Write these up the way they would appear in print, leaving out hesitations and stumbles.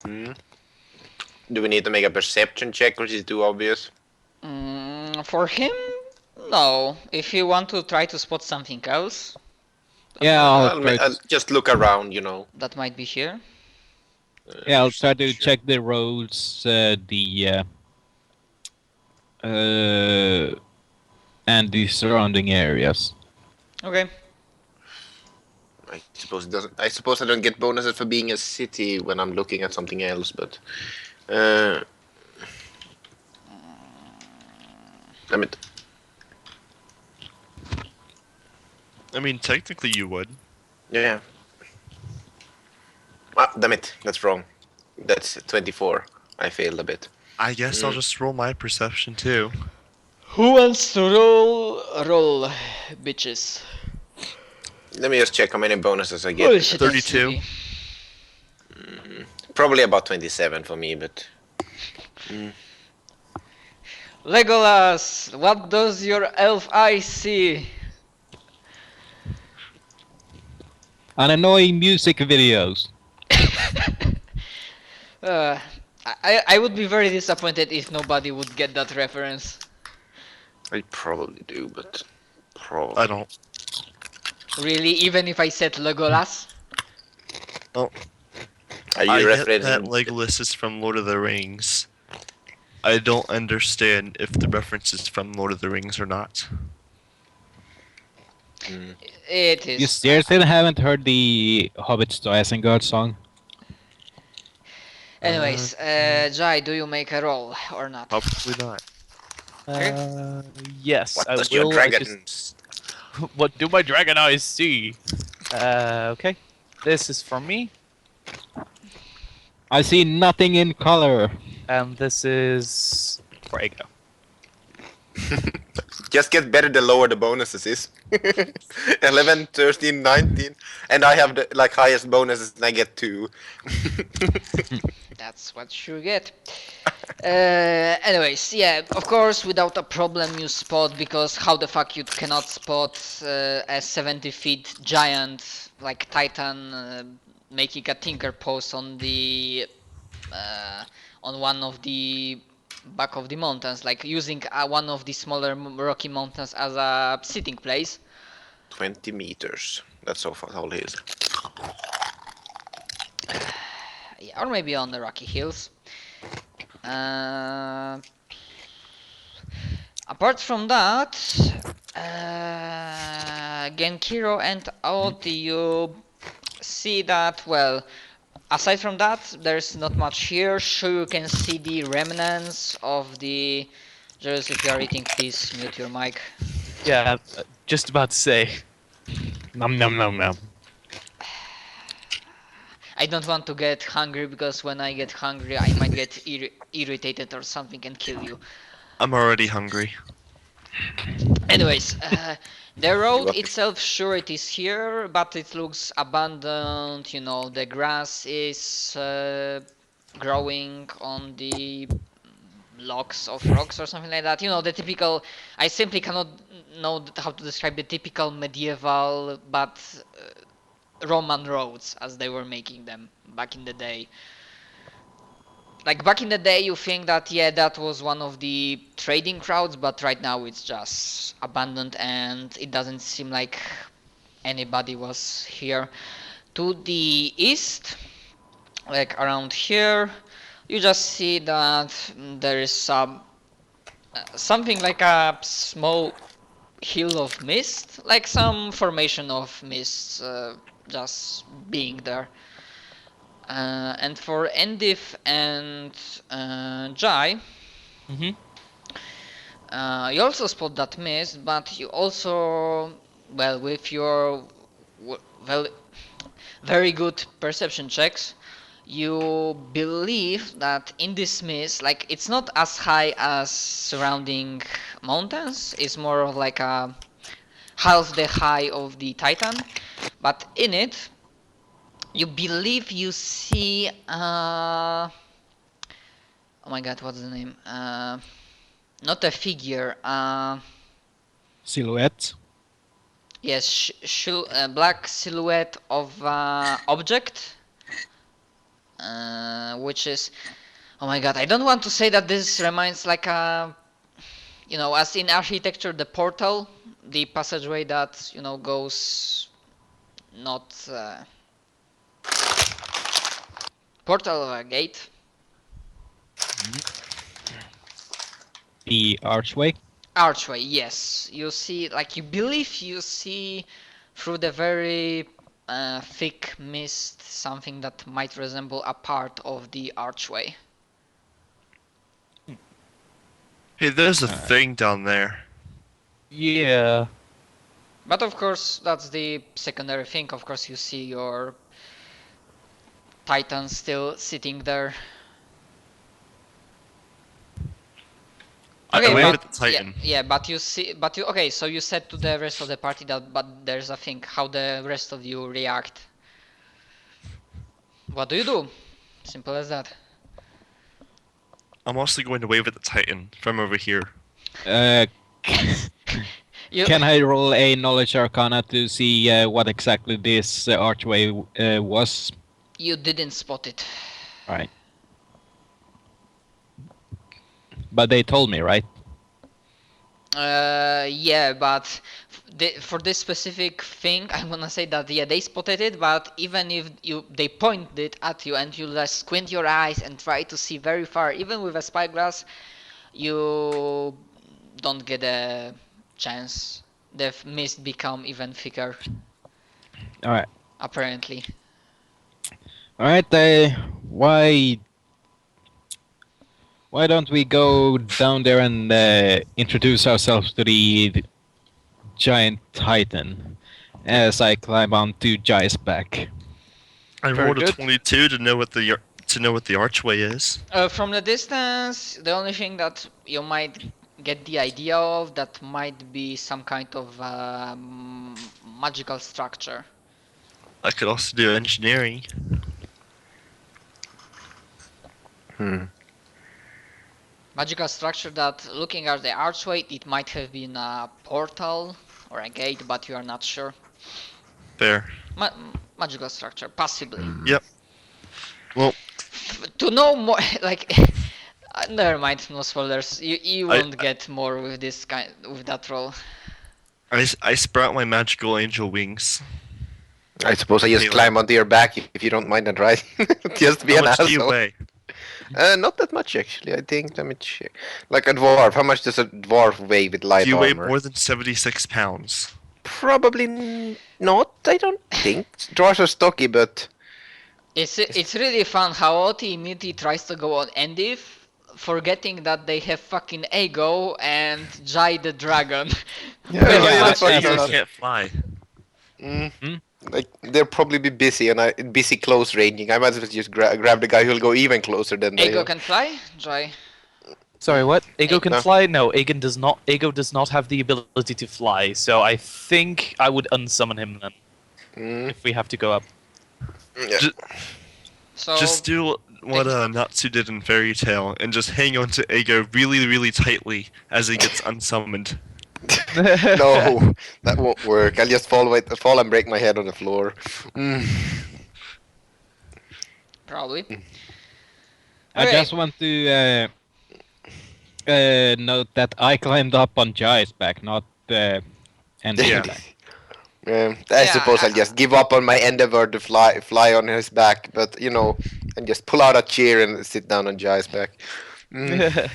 Hmm. Do we need to make a perception check, or is it too obvious? For him, no. If you want to try to spot something else, Yeah, I'll just look around, that might be here. Yeah, I'll try to check the roads, and the surrounding areas. Okay. I suppose it doesn't. I suppose I don't get bonuses for being a city when I'm looking at something else, but damn it. I mean, technically you would. Yeah. Ah, damn it. That's wrong. That's 24. I failed a bit. I guess I'll just roll my perception too. Who wants to roll, bitches? Let me just check how many bonuses I get. Bullshit 32. city. Probably about 27 for me, but Legolas, what does your elf eye see? And annoying music videos. I would be very disappointed if nobody would get that reference. I probably do, but probably. I don't. Really, even if I said Legolas? Oh, Are you I get referencing that Legolas is from Lord of the Rings. I don't understand if the reference is from Lord of the Rings or not. It is. You seriously haven't heard the Hobbits to Isengard song? Anyways, Jai, do you make a roll or not? Probably not. Yes, What I does will. your I dragon? What do my dragon eyes see? Okay. This is for me, I see nothing in color. and this is for Ego. Just get better the lower the bonuses is. 11, 13, 19, and I have the highest bonuses, and I get 2. That's what you get. Anyways, yeah, of course, without a problem you spot, because how the fuck you cannot spot a 70 feet giant like Titan making a tinker pose on the on one of the back of the mountains, like using one of the smaller rocky mountains as a sitting place. 20 meters. That's so far tall he is. Yeah, or maybe on the rocky hills. Apart from that, Genkiro and Aoti, you see that, well, aside from that, there's not much here. Sure, you can see the remnants of the... Just if you are eating, please mute your mic. Yeah, just about to say. Nom nom nom nom. I don't want to get hungry, because when I get hungry I might get irritated or something and kill you. I'm already hungry. Anyways, the road itself, sure it is here, but it looks abandoned, you know, the grass is growing on the blocks of rocks or something like that. You know, the typical, I simply cannot know how to describe the typical medieval, but Roman roads as they were making them back in the day. Like back in the day you think that, yeah, that was one of the trading routes, but right now it's just abandoned and it doesn't seem like anybody was here. To the east, like around here, you just see that there is something like a small hill of mist, like some formation of mist just being there. And for Endif and Jai, Mm-hmm. you also spot that mist, but you also, well, with your very good perception checks, you believe that in this mist, like, it's not as high as surrounding mountains, it's more of like a half the high of the Titan, but in it you believe you see oh my god, what's the name? Not a figure, Silhouette. yes, black silhouette of object. which is, oh my god, I don't want to say that this reminds like a, as in architecture, the portal, the passageway that goes not portal or a gate. The archway. Archway, yes. You see, like you believe you see through the very thick mist something that might resemble a part of the archway. Hey, there's a thing down there. Yeah. But of course, that's the secondary thing. Of course, you see your Titan still sitting there. I Okay, wave but at the Titan. yeah, but okay, so you said to the rest of the party that, but there's a thing, how the rest of you react. What do you do? Simple as that. I'm also going to wave at the Titan from over here. You, Can I roll a knowledge arcana to see what exactly this archway was? you didn't spot it. Right. But they told me, right? Yeah, but for this specific thing, I'm gonna say that yeah, they spotted it, but even if they pointed it at you and you just squint your eyes and try to see very far, even with a spyglass, you don't get a chance. The mist become even thicker. All right. Apparently. All right. Why don't we go down there and introduce ourselves to the giant Titan as I climb onto Jai's back? I Very rolled a good. 22 to know what the archway is. From the distance, the only thing that you might get the idea of that might be some kind of magical structure. I could also do engineering. Magical structure that, looking at the archway, it might have been a portal or a gate, but you are not sure. There. Magical structure, possibly. Yep. Well, To know more, like, never mind, no spoilers. You won't get more with with that roll. I sprout my magical angel wings. I suppose I just Anyway. climb onto your back if you don't mind that, right? Just be How an much do you asshole. weigh? Not that much actually. I think. Let me check. Like a dwarf. How much does a dwarf weigh with light Do you weigh armor? more than 76 pounds? Probably not. I don't think. Dwarves are stocky, but It's really fun how Oti immediately tries to go on Endiv, forgetting that they have fucking Ego and Jai the dragon. Yeah, Very yeah, much that's what I easier. thought. Can't fly. like they'll probably be busy and busy close ranging. I might as well just grab the guy who'll go even closer than they. Ego can fly, Jai. Sorry, what? Ego can No. fly? No, Ego does not. Ego does not have the ability to fly. So I think I would unsummon him then Mm, if we have to go up. yeah. Ju- So Just do what Natsu did in Fairy Tale and just hang on to Ego really, really tightly as he gets unsummoned. No, that won't work. I'll just fall and break my head on the floor. Mm. probably. I Okay. just want to note that I climbed up on Jai's back, not Andy's Yeah. back. I Yeah, suppose I'll just give up on my endeavor to fly on his back, but and just pull out a chair and sit down on Jai's back. Mm.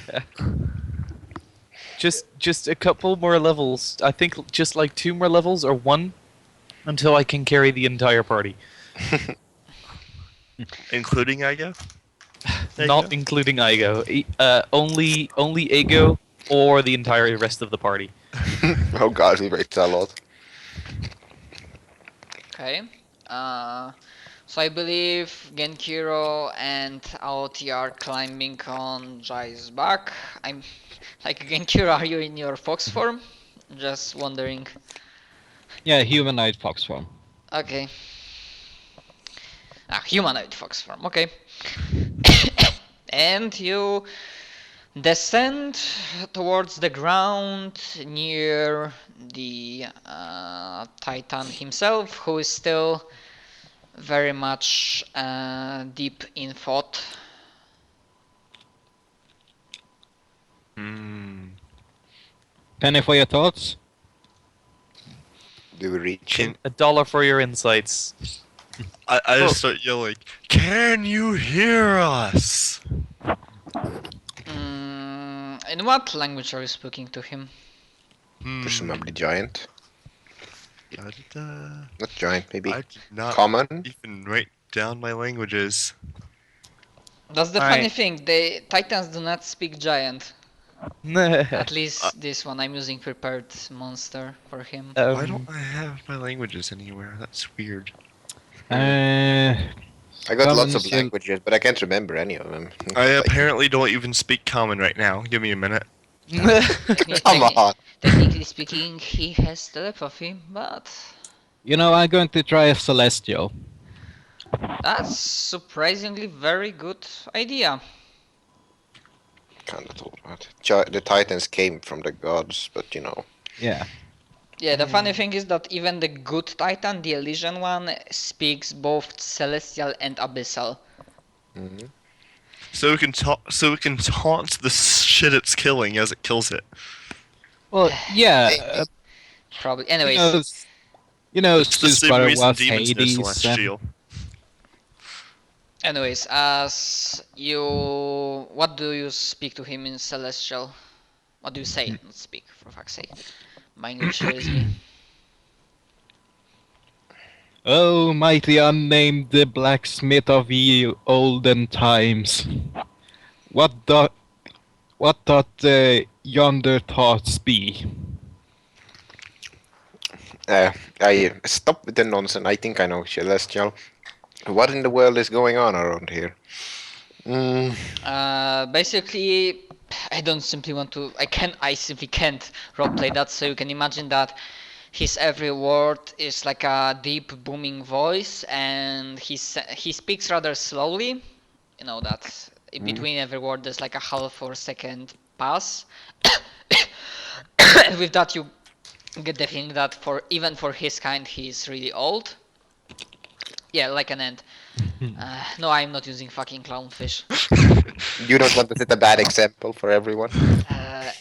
Just a couple more levels. I think just like 2 more levels or 1 until I can carry the entire party. Including Ego? Not including Igo. Only Ego or the entire rest of the party. Oh god, he breaks a lot. Okay. So I believe Genkiro and Aoti are climbing on Jai's back. I'm like, Genkiro, are you in your fox form? Just wondering. Yeah, humanoid fox form. Okay. Humanoid fox form, okay. And you descend towards the ground near the Titan himself, who is still very much deep in thought. Penny for your thoughts? Do we reach him? $1 for your insights. I just start yelling, "Can you hear us?" In what language are you speaking to him? Presumably giant. Da-da-da. Not giant, maybe I did not common. even write down my languages. That's the Alright. funny thing, the Titans do not speak giant. At least this one, I'm using prepared monster for him. Why don't I have my languages anywhere? That's weird. I got lots of Commons, languages, but I can't remember any of them. I Like, apparently don't even speak common right now. Give me a minute. come on. Technically speaking, he has telepathy, but You know, I'm going to try a celestial. that's surprisingly very good idea. Kinda thought that. The Titans came from the gods, but you know. Yeah. Yeah, the funny thing is that even the good Titan, the Elysian one, speaks both Celestial and Abyssal. Mhm. So we can taunt the shit it's killing as it kills it. Well, yeah. Probably. You Anyways, know, you know It's the Zeus' same brother reason was demons know Hades. celestial. as you, what do you speak to him in Celestial? What do you say? Not speak, for fuck's sake. My English here is me. Oh, mighty unnamed, the blacksmith of the olden times. What doth yonder thoughts be? I stop with the nonsense. I think I know Celestial. What in the world is going on around here? Basically, I don't simply want to. I simply can't roleplay that. So you can imagine that his every word is like a deep booming voice, and he speaks rather slowly. You know that in between every word there's like a half or second pass. And with that you get the feeling that even for his kind he's really old. Yeah, like an ant. No, I'm not using fucking clownfish. You don't want to set a bad example for everyone.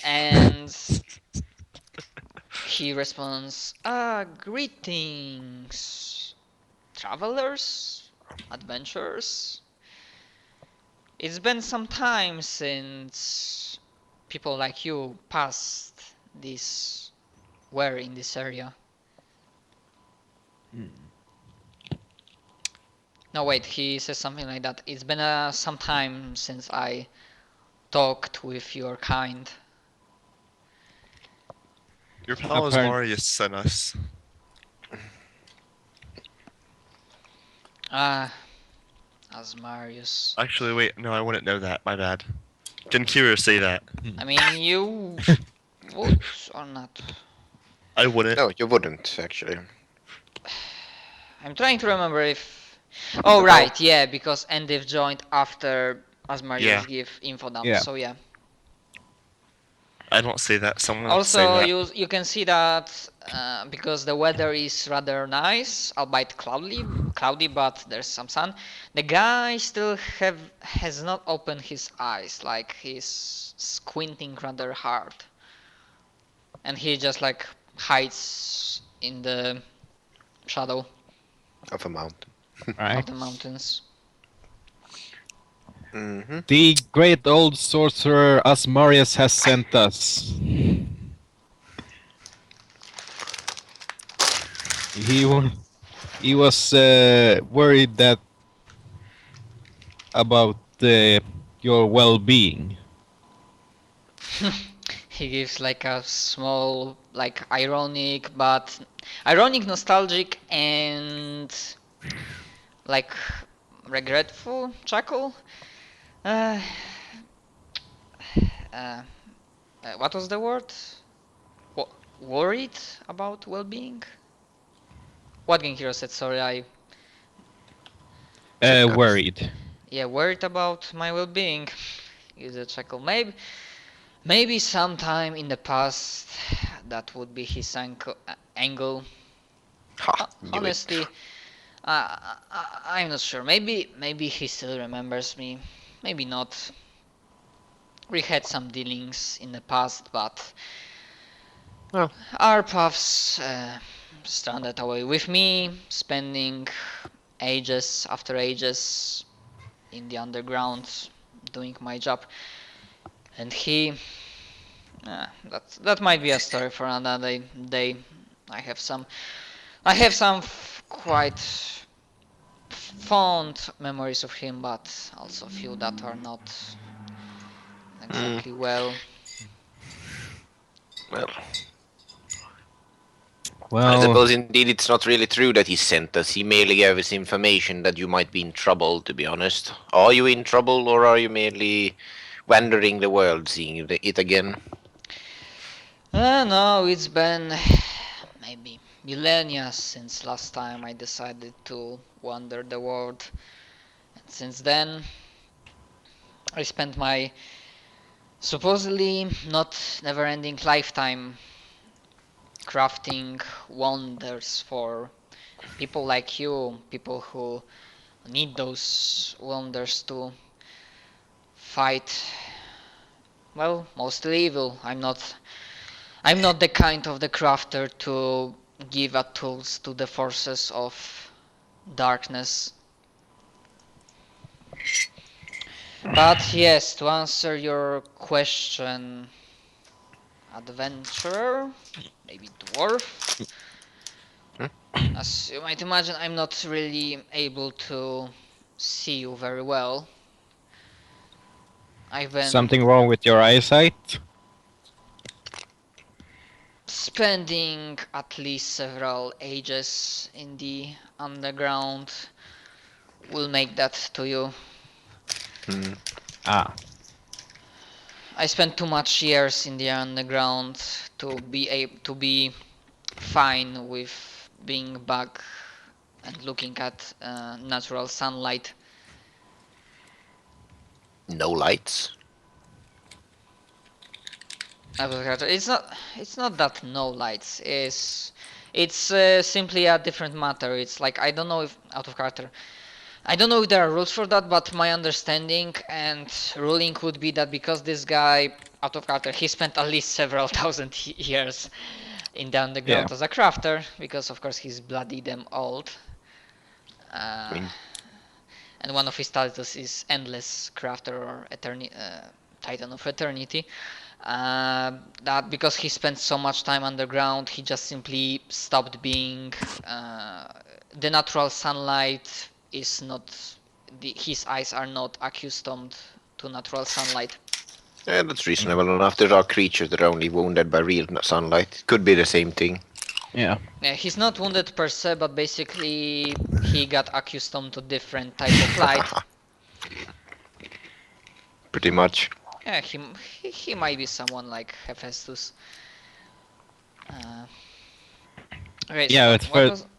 And he responds, greetings, travelers, adventurers. It's been some time since people like you were in this area. No, wait, he says something like that. It's been some time since I talked with your kind. Your pal is Marius sent us. Asmarius. Actually, wait, no, I wouldn't know that. My bad. Didn't Kira say that? I mean, you would or not? I wouldn't. No, you wouldn't actually. I'm trying to remember if. Oh right, yeah, because Endiv joined after Asmarius Yeah. gave info dump. Yeah. So yeah. I don't say that. Someone else say Also, that. you can see that because the weather is rather nice, albeit cloudy, but there's some sun. The guy still has not opened his eyes, like he's squinting rather hard, and he just like hides in the shadow Of a mountain. of Right. the mountains. Mm-hmm. The great old sorcerer Asmarius has sent us. He was worried that about your well-being. He gives like a small, like ironic, nostalgic, and like regretful chuckle. What was the word? Worried about well-being? What Game Hero said? Sorry, Worried. yeah, worried about my well-being. Use a chuckle. Maybe sometime in the past that would be his angle. Ha! Knew it. Honestly, I'm not sure. Maybe he still remembers me. Maybe not. We had some dealings in the past, but Well. our paths stranded away with me, spending ages after ages in the underground doing my job, and he. That might be a story for another day. I have some. I have some quite fond memories of him, but also a few that are not exactly well. Well, I Well, suppose indeed it's not really true that he sent us. He merely gave us information that you might be in trouble, to be honest. Are you in trouble, or are you merely wandering the world, seeing it again? No, it's been maybe millennia since last time I decided to wander the world. And since then, I spent my supposedly not never ending lifetime crafting wonders for people like you, people who need those wonders to fight, well, mostly evil. I'm not the kind of the crafter to give a tools to the forces of darkness. But yes, to answer your question, adventurer, maybe dwarf. As you might imagine, I'm not really able to see you very well. I've been something wrong with your eyesight? spending at least several ages in the underground. Will make that to you. Hmm. Ah, I spent too much years in the underground to be fine with being back and looking at natural sunlight. No lights? It's not that no lights is. It's simply a different matter. It's like I don't know if out of character. I don't know if there are rules for that, but my understanding and ruling would be that because this guy out of character, he spent at least several thousand years in the underground Yeah. as a crafter, because of course he's bloody damn old. I mean, And one of his titles is Endless Crafter or Titan of Eternity. That because he spent so much time underground, he just simply stopped being. The natural sunlight is not. His eyes are not accustomed to natural sunlight. yeah, that's reasonable enough. There are creatures that are only wounded by real sunlight. Could be the same thing. yeah. Yeah, he's not wounded per se, but basically he got accustomed to different type of light. Pretty much. Yeah, he might be someone like Hephaestus. Okay, so Yeah,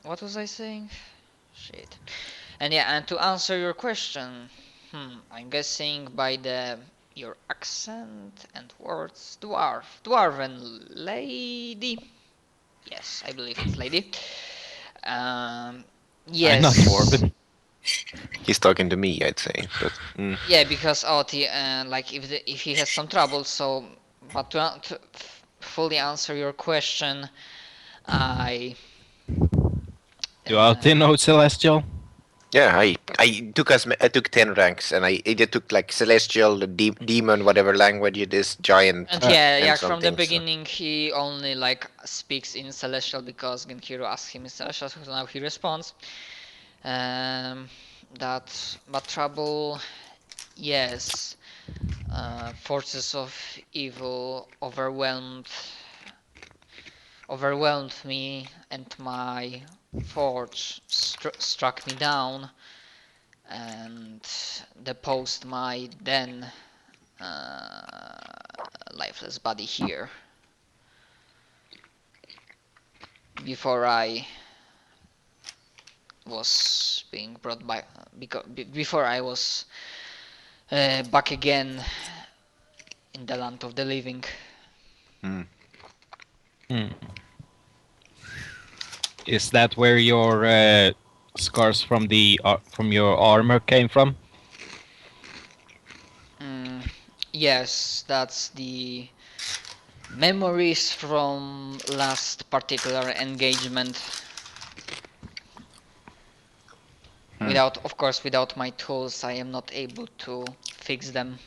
what was I saying? Shit. And yeah, and to answer your question, I'm guessing by your accent and words, dwarven lady. Yes, I believe it's lady. Yes. I'm not dwarven. He's talking to me, I'd say. But Yeah, because Oti, like if he has some trouble, so but to fully answer your question, I Do Alti know Celestial? yeah, I took 10 ranks, and I took like celestial, demon, whatever language it is, giant. and yeah, and yeah. From the something, so- beginning, he only like speaks in Celestial because Genhiro asks him in Celestial, so now he responds. But trouble, yes. Forces of evil overwhelmed me, and my forge struck me down and deposed my then lifeless body here before I was being brought back before I was back again in the land of the living. Hmm. Is that where your scars from from your armor came from? Yes, that's the memories from last particular engagement. Of course, without my tools, I am not able to fix them.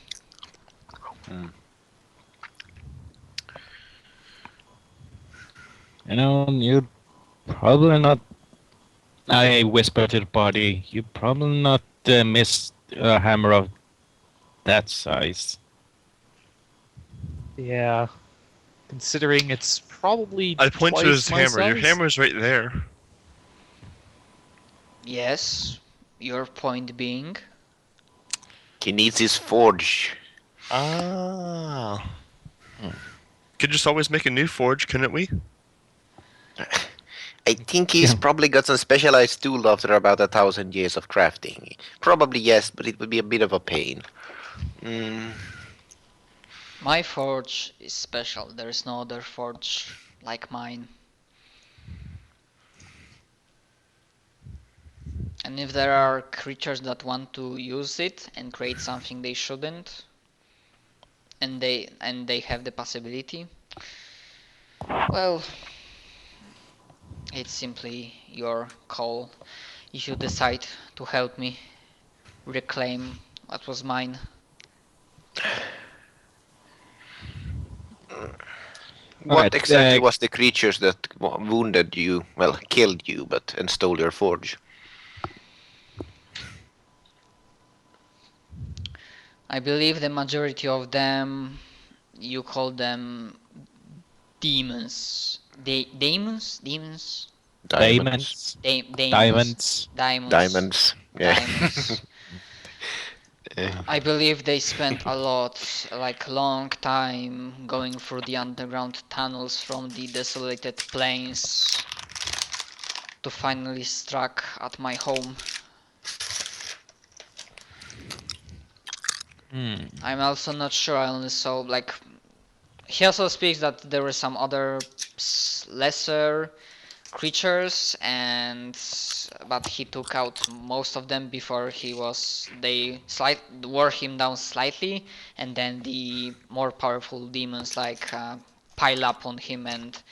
You know, you probably not. I whisper to the party. You probably not miss a hammer of that size. Yeah. Considering it's probably I point to twice his my hammer. Your size. hammer's right there. Yes, your point being. He needs his forge. Ah. Could just always make a new forge, couldn't we? I think he's Yeah. probably got some specialized tool after about 1,000 years of crafting. Probably yes, but it would be a bit of a pain. My forge is special. There is no other forge like mine. And if there are creatures that want to use it and create something they shouldn't, and they have the possibility, well, it's simply your call. If you decide to help me reclaim what was mine. What Alright, exactly was the creatures that wounded you, well, killed you, and stole your forge? I believe the majority of them, you call them demons. Demons? Demons? Diamonds. Diamonds. Diamonds. Diamonds. Yeah. Diamonds. I believe they spent a long time going through the underground tunnels from the desolated plains to finally struck at my home. I'm also not sure, I only saw, he also speaks that there were some other lesser creatures, but he took out most of them before they wore him down slightly, and then the more powerful demons pile up on him and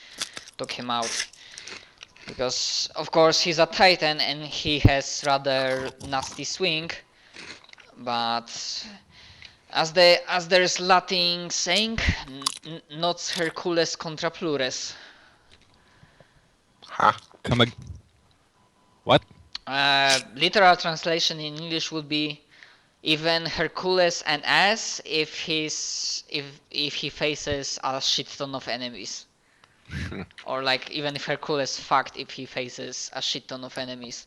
took him out. Because of course he's a titan and he has rather nasty swing, but as there's Latin saying, not Hercules contra plures. Huh? What? Literal translation in English would be even Hercules an ass if he faces a shit ton of enemies. Or even if Hercules fucked if he faces a shit ton of enemies.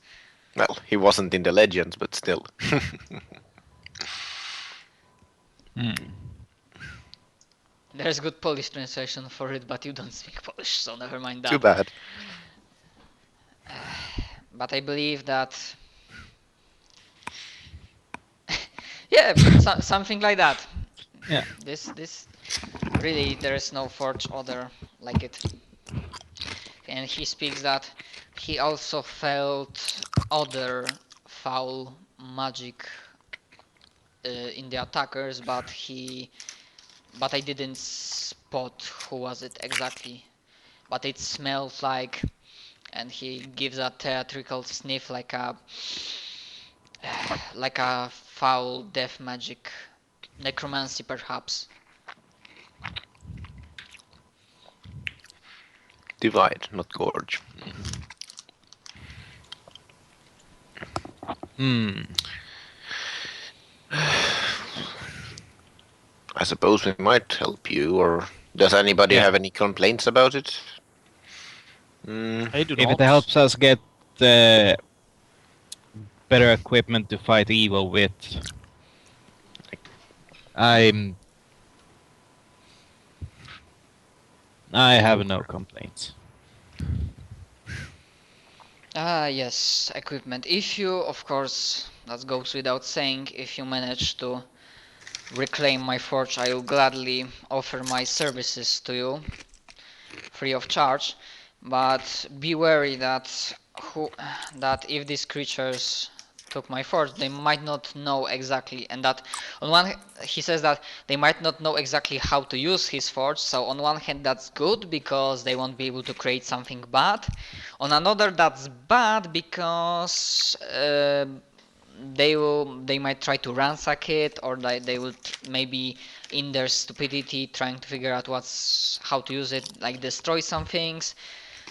Well, he wasn't in the legends, but still. There's good Polish translation for it, but you don't speak Polish, so never mind that. Too bad. But I believe that yeah, something like that. Yeah. This really, there is no forge other like it. And he speaks that he also felt other foul magic in the attackers, but I didn't spot who was it exactly. But it smelled like, and he gives a theatrical sniff like a foul death magic, necromancy perhaps. Divide, not gorge. I suppose we might help you, or does anybody Yeah. have any complaints about it? I do If not. it helps us get better equipment to fight evil with, I have no complaints. Yes, equipment. If you, of course, that goes without saying, if you manage to reclaim my forge, I will gladly offer my services to you, free of charge. But be wary that who that if these creatures took my forge, they might not know exactly, and that on one he says that they might not know exactly how to use his forge. So on one hand that's good because they won't be able to create something bad. On another that's bad because they might try to ransack it, or they will maybe in their stupidity trying to figure out how to use it, like destroy some things.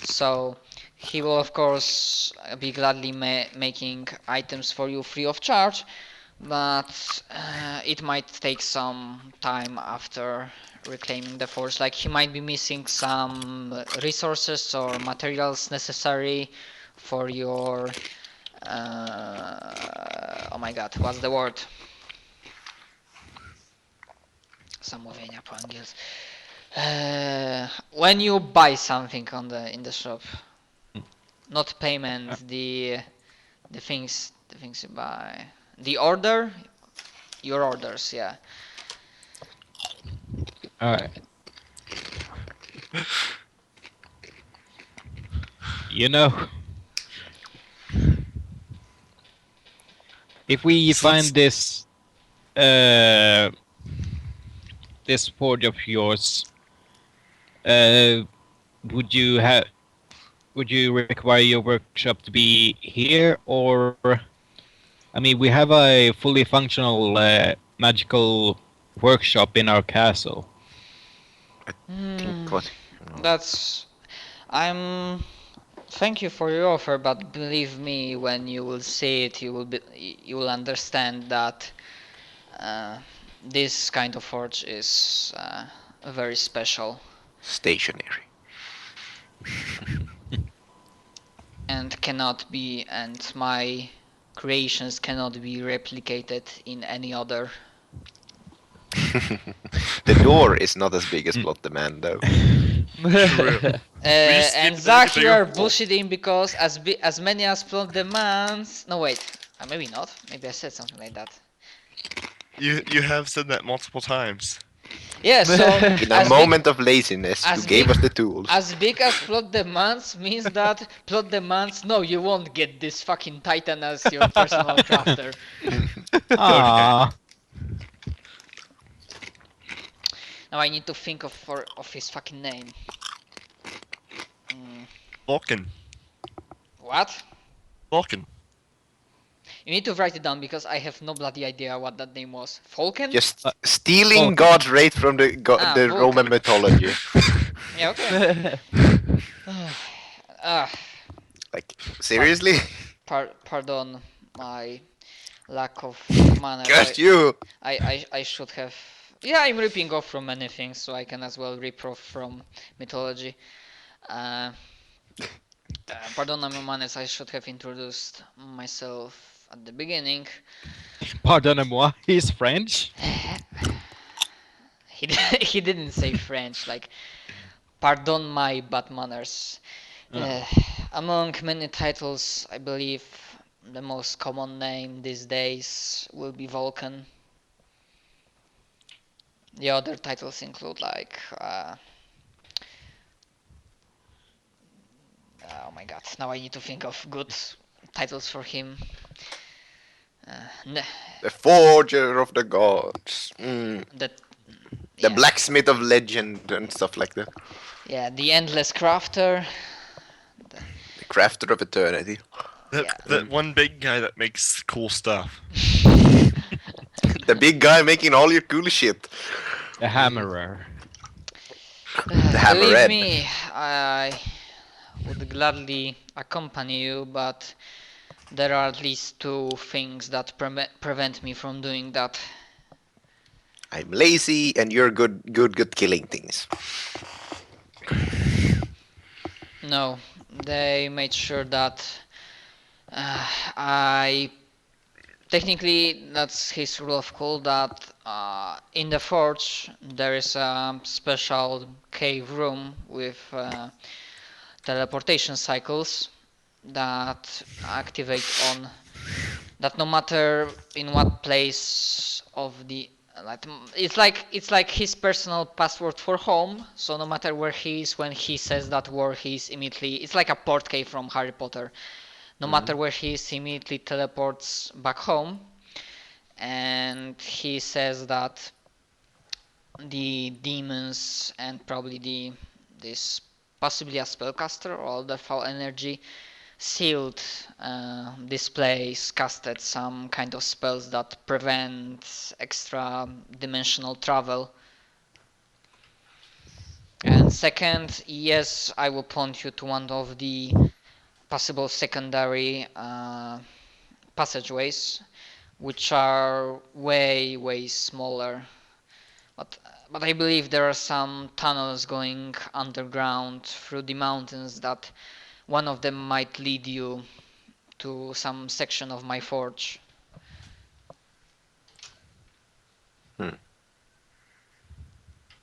So he will of course be gladly making items for you free of charge, but it might take some time after reclaiming the forge. Like he might be missing some resources or materials necessary for your oh my god, what's the word? Zamówienia po angielsku. When you buy something in the shop, not payment, the things you buy, the order, your orders, yeah. Alright. You know, if we find this this forge of yours, would you require your workshop to be here, or I mean, we have a fully functional magical workshop in our castle. Think what? Thank you for your offer, but believe me, when you will see it, you will understand that this kind of forge is very special Stationary. and my creations cannot be replicated in any other. The door is not as big as Plot the Man, though. True. And need Zach, to you make a are bigger wall. bullshitting because as many as Plot demands. No wait, maybe not. Maybe I said something like that. You have said that multiple times. Yeah, so In a moment of laziness, you as gave big- us the tools. as big as Plot demands means that Plot demands, no, you won't get this fucking Titan as your personal crafter. Ah, Now I need to think of his fucking name. Vulcan. What? Vulcan. You need to write it down because I have no bloody idea what that name was. Falcon? Just stealing Vulcan. gods right from the Vulcan. Roman mythology. Yeah, okay. Like, seriously? Pardon my lack of manner. Curse you! I should have. Yeah, I'm ripping off from many things, so I can as well rip off from mythology. Pardon my manners, I should have introduced myself at the beginning. pardonnez-moi, he's French. He didn't say French, like, pardon my bad manners. Among many titles, I believe the most common name these days will be Vulcan. The other titles include like oh my god, now I need to think of good titles for him. The forger of the gods. The Yeah. blacksmith of legend and stuff like that. Yeah, the Endless Crafter. The crafter of eternity. That one big guy that makes cool stuff. The big guy making all your cool shit. The hammerer. The Believe hammerhead. me, I would gladly accompany you, but there are at least two things that prevent me from doing that. I'm lazy and you're good killing things. No, they made sure that I technically, that's his rule of cool, that in the forge there is a special cave room with teleportation cycles that activate on that no matter in what place of the it's like his personal password for home. So no matter where he is, when he says that word, he's immediately. It's like a port key from Harry Potter. No matter where he is, he immediately teleports back home. And he says that the demons and probably this possibly a spellcaster or the foul energy sealed this place, casted some kind of spells that prevent extra dimensional travel. And second, yes, I will point you to one of the possible secondary passageways, which are way smaller. But I believe there are some tunnels going underground through the mountains that one of them might lead you to some section of my forge.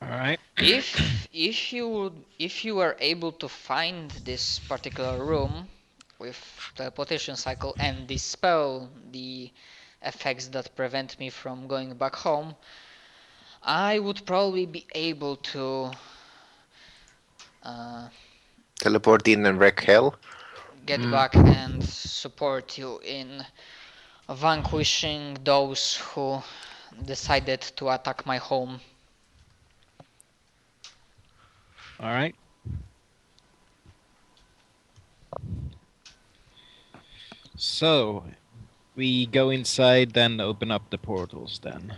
Alright. If you were able to find this particular room with teleportation cycle and dispel the effects that prevent me from going back home, I would probably be able to Teleport in and wreck hell. get back and support you in vanquishing those who decided to attack my home. Alright. So, we go inside, then open up the portals then.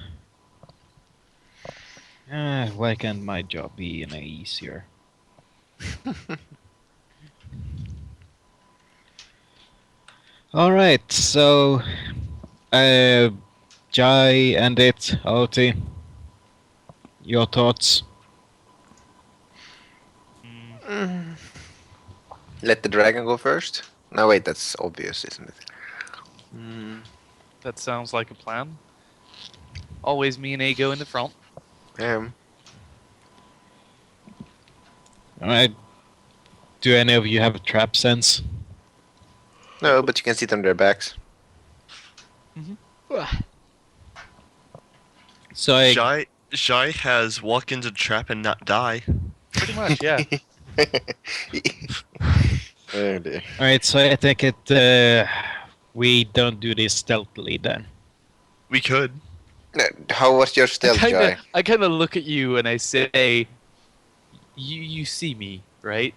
Why can't my job be any easier? Alright, so Jai and it, Oti, your thoughts? Let the dragon go first. No, wait, that's obvious, isn't it? That sounds like a plan. Always me and A go in the front. Alright. Do any of you have a trap sense? No, but you can sit on their backs. So I Jai has walk into the trap and not die. Pretty much, yeah. Oh dear. Alright, so I think it we don't do this stealthily then. We could. How was your stealth, Jai? I kind of look at you and I say, "You see me, right?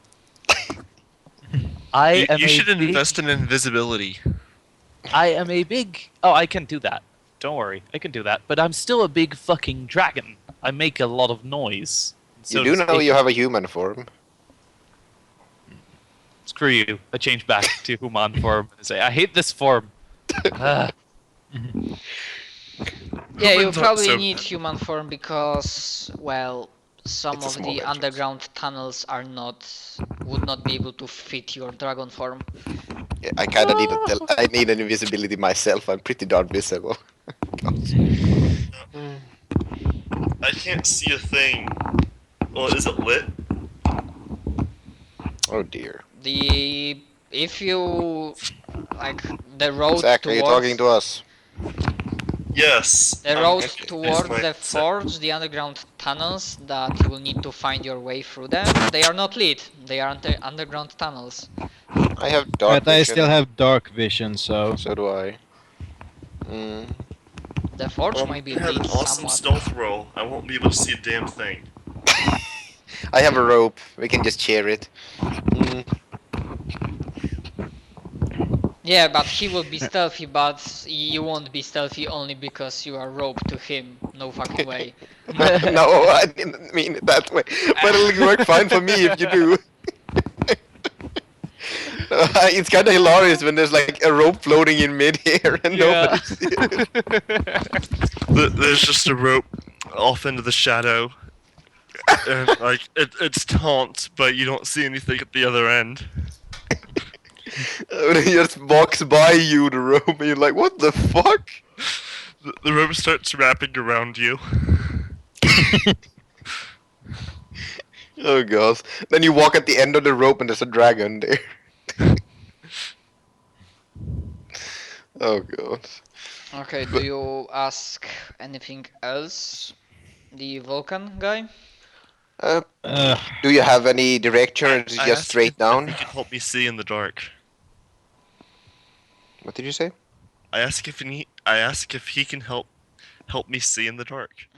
You should invest in invisibility. I am a big. Oh, I can do that. Don't worry, I can do that. But I'm still a big fucking dragon. I make a lot of noise. You do know you have a human form. Screw you. I change back to human form and say, I hate this form. Yeah, you Humans aren't probably so need bad. human form because, well, some It's a of small the entrance. underground tunnels would not be able to fit your dragon form. Yeah, I kinda need I need an invisibility myself. I'm pretty darn visible. I can't see a thing. Well, is it lit? Oh dear. If you like the road Zach, are you towards talking to us? Yes. the road okay. towards my the set. forge, the underground tunnels that you will need to find your way through them, they are not lit. They are underground tunnels. I have dark But I vision. still have dark vision, so So do I. The forge might be I have lit an awesome somewhat. stealth roll. I won't be able to see a damn thing. I have a rope. We can just share it. Yeah, but he will be stealthy, but you won't be stealthy only because you are roped to him. No fucking way. No, I didn't mean it that way. But it'll work fine for me if you do. It's kind of hilarious when there's like a rope floating in mid-air and Yeah. nobody's. There's just a rope off into the shadow. And like it's taut, but you don't see anything at the other end. When he just walks by you, the rope, and you're like, what the fuck? The rope starts wrapping around you. Oh gosh. Then you walk at the end of the rope and there's a dragon there. Oh god. Okay, do you ask anything else? The Vulcan guy? Uh, Uh, do you have any direction, or is it I just asked straight if down? he could help me see in the dark. What did you say? I ask if he can help me see in the dark.